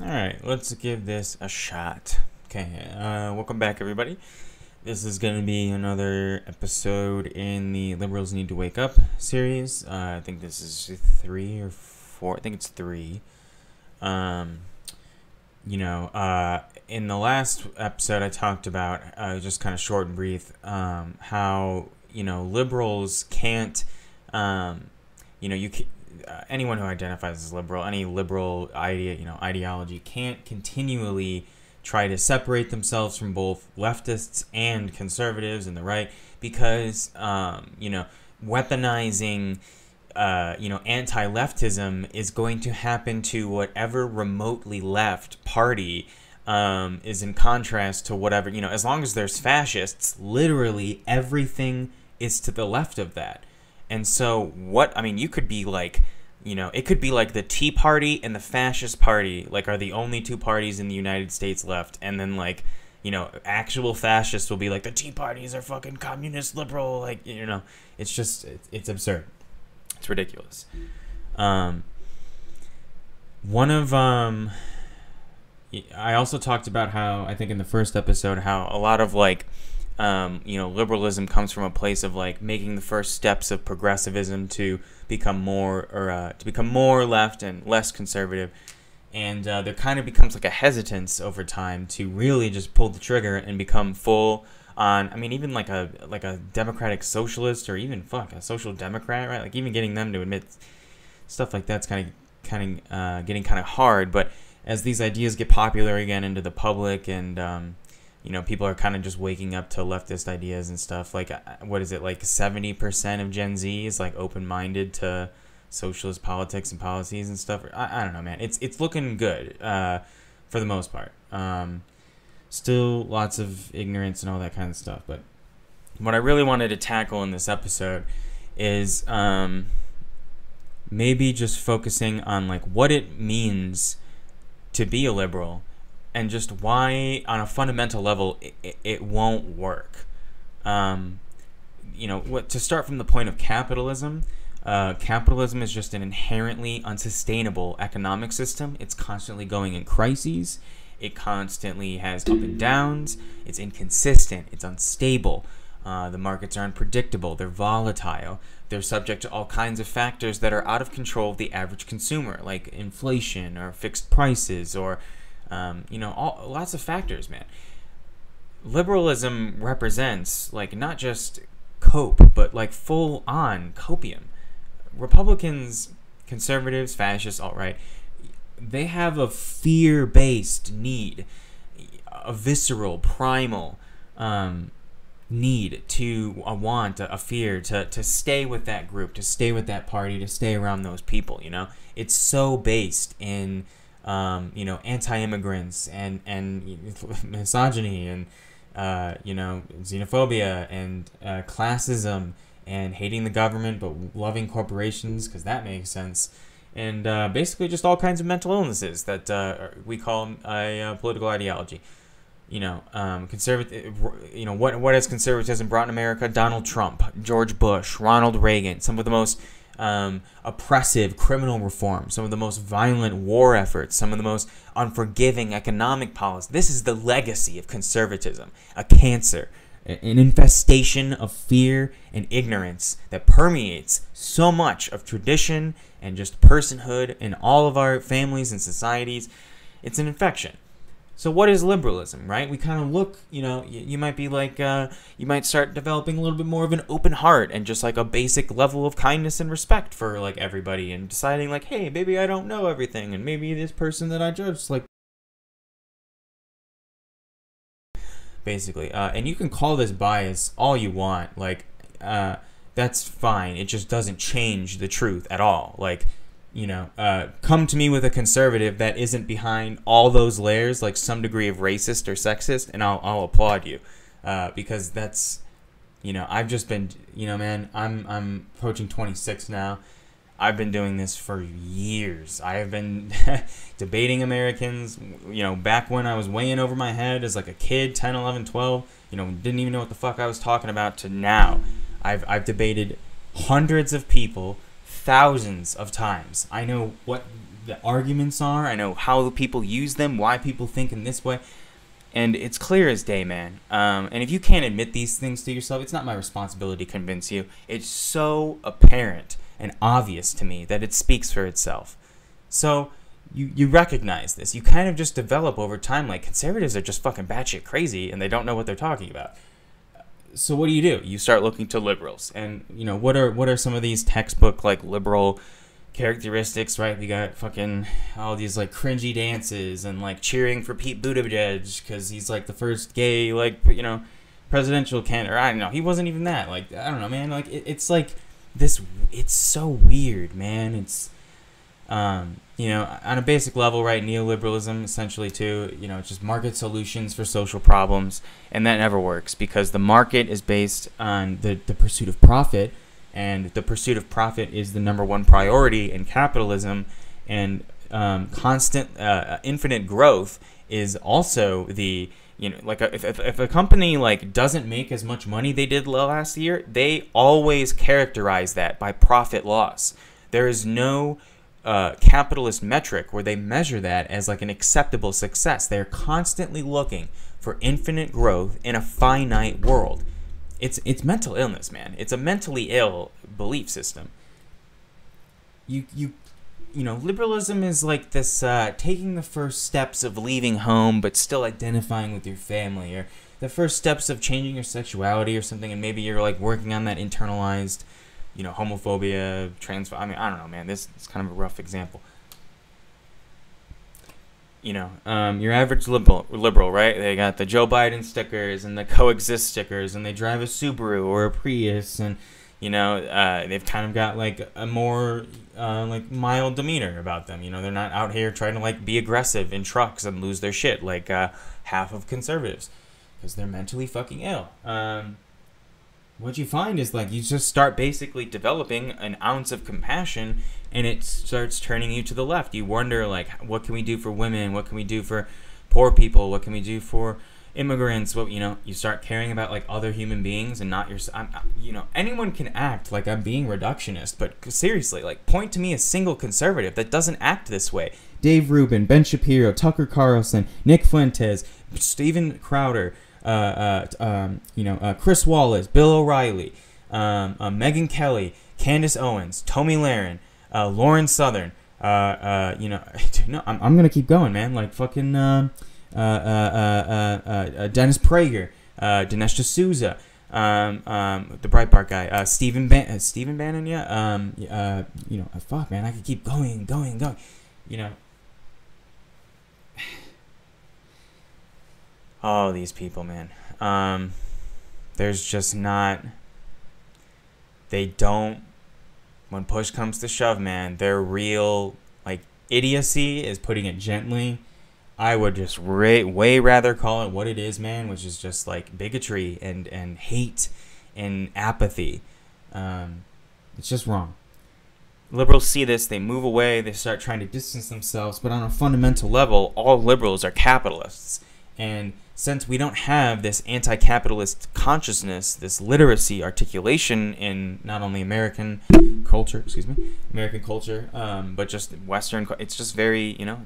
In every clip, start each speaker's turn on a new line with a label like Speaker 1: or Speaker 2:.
Speaker 1: Alright, let's give this a shot. Okay, welcome back, everybody. This is going to be another episode in the Liberals Need to Wake Up series. I think this is 3 or 4. I think it's 3. In the last episode I talked about, just kind of short and brief, how, liberals can't, anyone who identifies as liberal, any liberal ideology can't continually try to separate themselves from both leftists and conservatives and the right because, weaponizing, anti-leftism is going to happen to whatever remotely left party is in contrast to whatever, as long as there's fascists, literally everything is to the left of that. And so you could be like, it could be like the Tea Party and the Fascist Party, are the only two parties in the United States left. And then, actual fascists will be like, the Tea Parties are fucking communist, liberal. It's just, it's absurd. It's ridiculous. I also talked about how, I think in the first episode, how a lot of, liberalism comes from a place of making the first steps of progressivism to become more left and less conservative, and there kind of becomes a hesitance over time to really just pull the trigger and become full on. Even like a democratic socialist or even a social democrat, right? Even getting them to admit stuff like that's getting kind of hard. But as these ideas get popular again into the public and people are kind of just waking up to leftist ideas and stuff. What is it, 70% of Gen Z is open-minded to socialist politics and policies and stuff? I don't know, man. It's looking good for the most part. Still lots of ignorance and all that kind of stuff. But what I really wanted to tackle in this episode is maybe just focusing on what it means to be a liberal, and just why, on a fundamental level, it won't work. To start from the point of capitalism, capitalism is just an inherently unsustainable economic system. It's constantly going in crises. It constantly has up and downs. It's inconsistent. It's unstable. The markets are unpredictable. They're volatile. They're subject to all kinds of factors that are out of control of the average consumer, like inflation or fixed prices or lots of factors, man. Liberalism represents not just cope, but full on copium. Republicans, conservatives, fascists, alt-right, they have a fear-based need, a visceral, primal need to a fear to stay with that group, to stay with that party, to stay around those people. It's so based in anti-immigrants and misogyny and xenophobia and classism and hating the government but loving corporations because that makes sense, and basically just all kinds of mental illnesses that we call a political ideology. Conservative. What has conservatism brought in America? Donald Trump, George Bush, Ronald Reagan, some of the most oppressive criminal reform, some of the most violent war efforts, some of the most unforgiving economic policy. This is the legacy of conservatism, a cancer, an infestation of fear and ignorance that permeates so much of tradition and just personhood in all of our families and societies. It's an infection. So what is liberalism, right? We kind of look, you might be you might start developing a little bit more of an open heart and just a basic level of kindness and respect for everybody, and deciding hey, maybe I don't know everything, and maybe this person that I judge basically. And you can call this bias all you want. That's fine. It just doesn't change the truth at all. Come to me with a conservative that isn't behind all those layers, some degree of racist or sexist, and I'll applaud you, because that's, I've just been, man, I'm approaching 26 now. I've been doing this for years. I have been debating Americans, back when I was way in over my head as a kid, 10, 11, 12, didn't even know what the fuck I was talking about, to now. I've debated hundreds of people thousands of times. I know what the arguments are. I know how people use them, why people think in this way. And it's clear as day, man. And if you can't admit these things to yourself, it's not my responsibility to convince you. It's so apparent and obvious to me that it speaks for itself. So you recognize this. You kind of just develop over time, like, conservatives are just fucking batshit crazy and they don't know what they're talking about. So what do? You start looking to liberals. And, you know, what are some of these textbook, like, liberal characteristics, right? We got fucking all these, like, cringy dances and, like, cheering for Pete Buttigieg because he's, like, the first gay, like, you know, presidential candidate. Or I don't know. He wasn't even that. Like, I don't know, man. Like, it's like this. It's so weird, man. It's, you know, on a basic level, right? Neoliberalism, essentially, too. You know, it's just market solutions for social problems, and that never works because the market is based on the pursuit of profit. And the pursuit of profit is the number one priority in capitalism, and constant, infinite growth is also the, you know, like if a company like doesn't make as much money they did last year, they always characterize that by profit loss. There is no capitalist metric where they measure that as like an acceptable success. They're constantly looking for infinite growth in a finite world. It's mental illness, man. It's a mentally ill belief system. You know, liberalism is like this taking the first steps of leaving home but still identifying with your family, or the first steps of changing your sexuality or something, and maybe you're like working on that internalized, you know, homophobia, I mean, I don't know, man. This is kind of a rough example. You know, your average liberal, right? They got the Joe Biden stickers and the coexist stickers, and they drive a Subaru or a Prius, and, you know, they've kind of got like a more like mild demeanor about them. You know, they're not out here trying to like be aggressive in trucks and lose their shit like half of conservatives, because they're mentally fucking ill. What you find is like you just start basically developing an ounce of compassion, and it starts turning you to the left. You wonder, like, what can we do for women? What can we do for poor people? What can we do for immigrants? What, you know, you start caring about like other human beings and not yourself. You know, anyone can act like I'm being reductionist, but seriously, like, point to me a single conservative that doesn't act this way. Dave Rubin, Ben Shapiro, Tucker Carlson, Nick Fuentes, Steven Crowder, you know, Chris Wallace, Bill O'Reilly, Megyn Kelly, Candace Owens, Tomi Lahren, Lauren Southern, you know, no, I'm gonna keep going, man. Like fucking Dennis Prager, Dinesh D'Souza, the Breitbart guy, Stephen Bannon, yeah, you know, fuck, man, I could keep going. You know, all these people, man. There's just not. They don't. When push comes to shove, man, their real, like, idiocy is, putting it gently. I would just way rather call it what it is, man, which is just like bigotry and hate and apathy. It's just wrong. Liberals see this, they move away, they start trying to distance themselves, but on a fundamental level, all liberals are capitalists. And since we don't have this anti-capitalist consciousness, this literacy articulation in not only American culture, but just Western, it's just very, you know,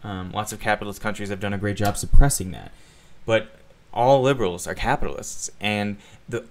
Speaker 1: lots of capitalist countries have done a great job suppressing that. But all liberals are capitalists, and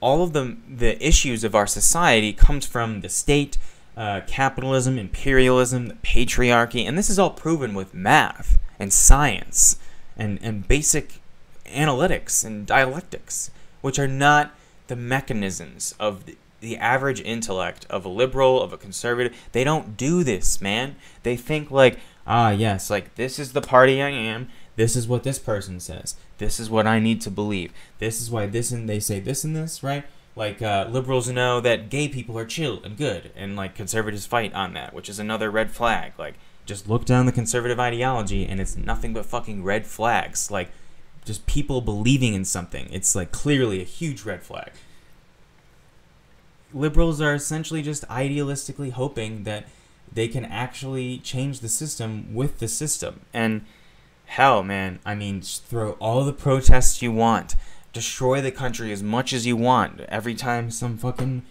Speaker 1: all of the issues of our society comes from the state, capitalism, imperialism, the patriarchy, and this is all proven with math and science and basic analytics and dialectics, which are not the mechanisms of the average intellect of a liberal, of a conservative. They don't do this, man. They think like, yes, like, this is the party I am, this is what this person says, this is what I need to believe, this is why this, and they say this and this, right? Like, liberals know that gay people are chill and good, and like conservatives fight on that, which is another red flag. Like, just look down the conservative ideology and it's nothing but fucking red flags. Like, just people believing in something. It's like clearly a huge red flag. Liberals are essentially just idealistically hoping that they can actually change the system with the system. And hell, man, I mean, just throw all the protests you want. Destroy the country as much as you want. Every time some fucking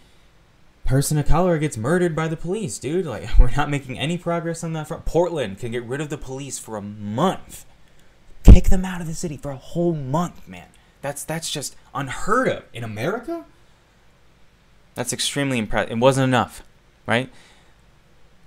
Speaker 1: person of color gets murdered by the police, dude. Like, we're not making any progress on that front. Portland can get rid of the police for a month. Kick them out of the city for a whole month, man. That's just unheard of in America. That's extremely impressive. It wasn't enough, right?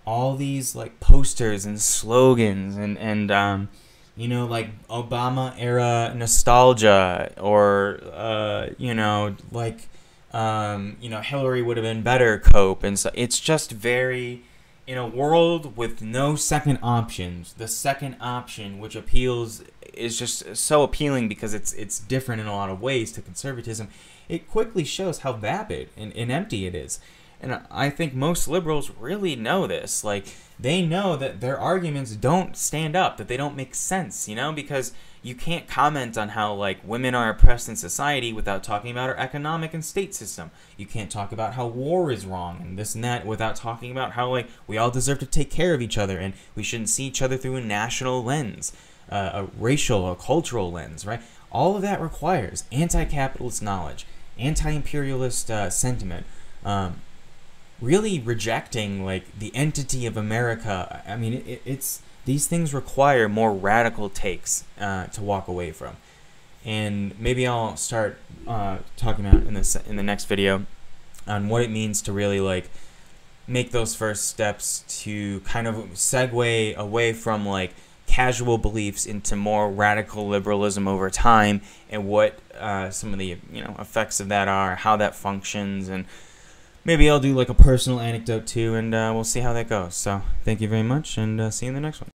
Speaker 1: All these like posters and slogans and you know, like Obama era nostalgia, or you know, like you know, Hillary would have been better cope, and so it's just very, in a world with no second options, the second option which appeals is just so appealing because it's different in a lot of ways to conservatism. It quickly shows how vapid and empty it is. And I think most liberals really know this. Like, they know that their arguments don't stand up, that they don't make sense, you know, because you can't comment on how, like, women are oppressed in society without talking about our economic and state system. You can't talk about how war is wrong and this and that without talking about how, like, we all deserve to take care of each other and we shouldn't see each other through a national lens, a racial or cultural lens, right? All of that requires anti-capitalist knowledge, anti-imperialist sentiment, really rejecting like the entity of America. I mean, it's these things require more radical takes to walk away from. And maybe I'll start talking about in the next video on what it means to really like make those first steps to kind of segue away from like casual beliefs into more radical liberalism over time, and what some of the effects of that are, how that functions, and maybe I'll do like a personal anecdote too, and we'll see how that goes. So thank you very much, and see you in the next one.